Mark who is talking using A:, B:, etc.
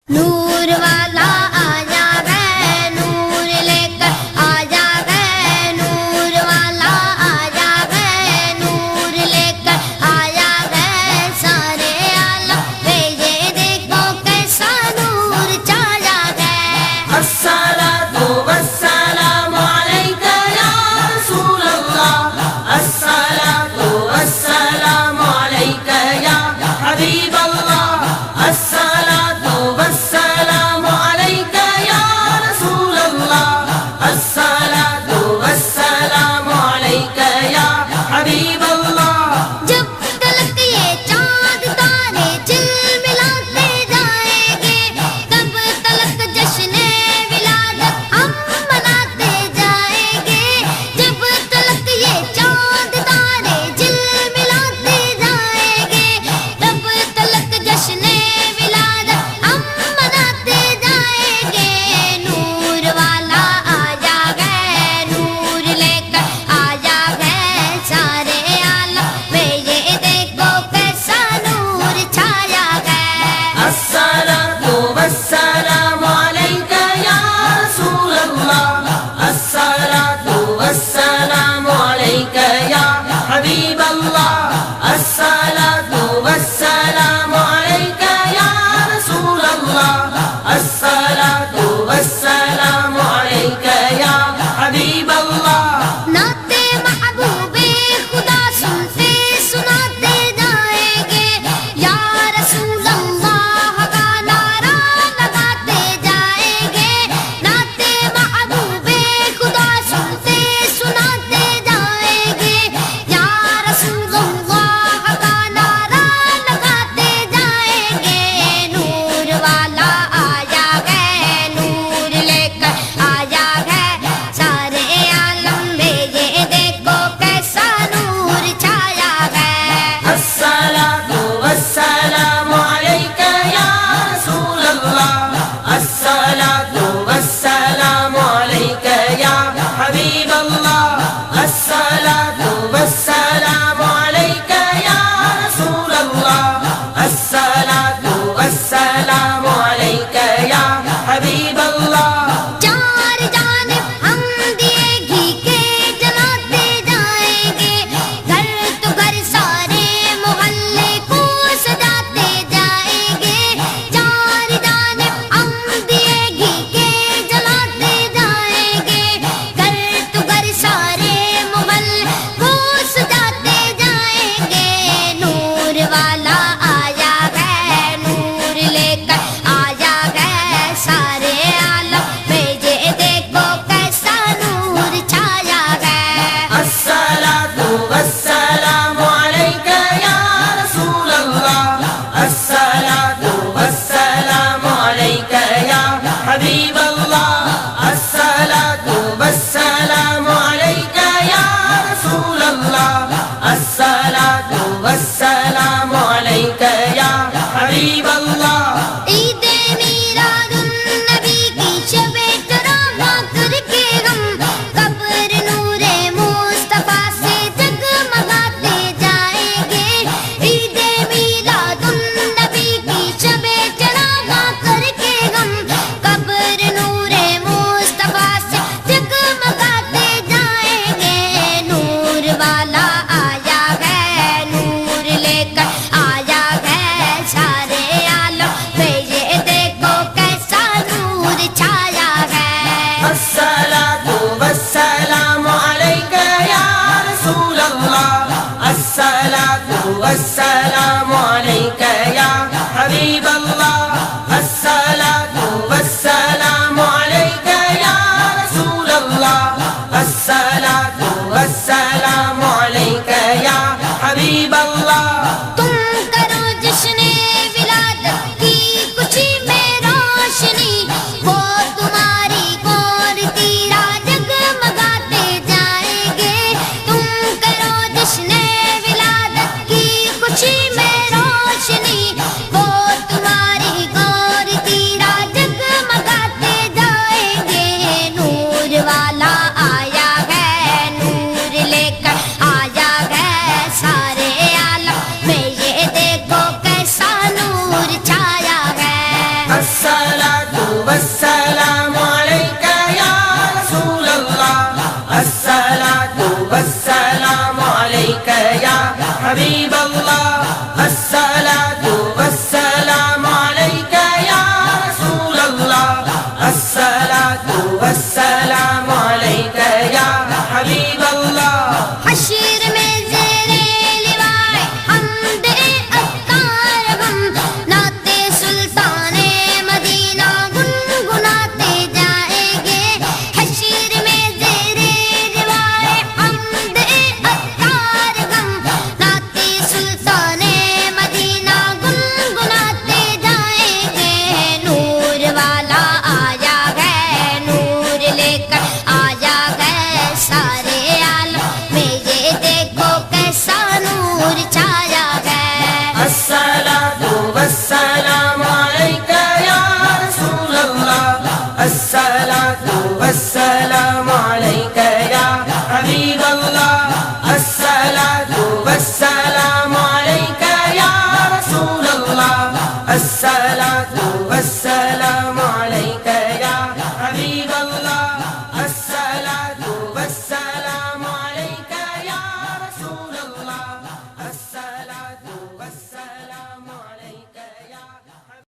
A: نور والا آیا ہے، نور لے کر آیا ہے، نور والا آیا ہے، نور لے کر آیا ہے، سارے عالم پہ یہ دیکھو کیسا نور چھایا ہے۔
B: الصلاة والسلام عليك يا رسول الله، الصلاة والسلام عليك يا حبيب الله، الصلاة والسلام عليك يا رسول الله، الصلاة والسلام عليك يا حبيب الله۔
A: جب تلک یہ چاند تارے جھلملاتے جائیں گے، تب تلک جشن ولادت ہم مناتے جائیں گے، جب تلک یہ چاند تارے جھلملاتے جائیں گے، تب تلک جشن ولادت ہم مناتے جائیں گے۔ نور والا آیا ہے، نور لے کر آیا ہے، سارے عالم میں یہ دیکھو کیسا نور چھایا ہے۔
B: الصلاة والسلام عليك يا رسول الله، الصلاة والسلام عليك يا حبيب الله، الصلاة والسلام عليك يا رسول الله، الصلاة والسلام عليك يا حبيب الله۔
A: نعت محبوب خدا سنتے سناتے جائیں گے، یا رسول اللہ گانا
B: الصلاة والسلام عليك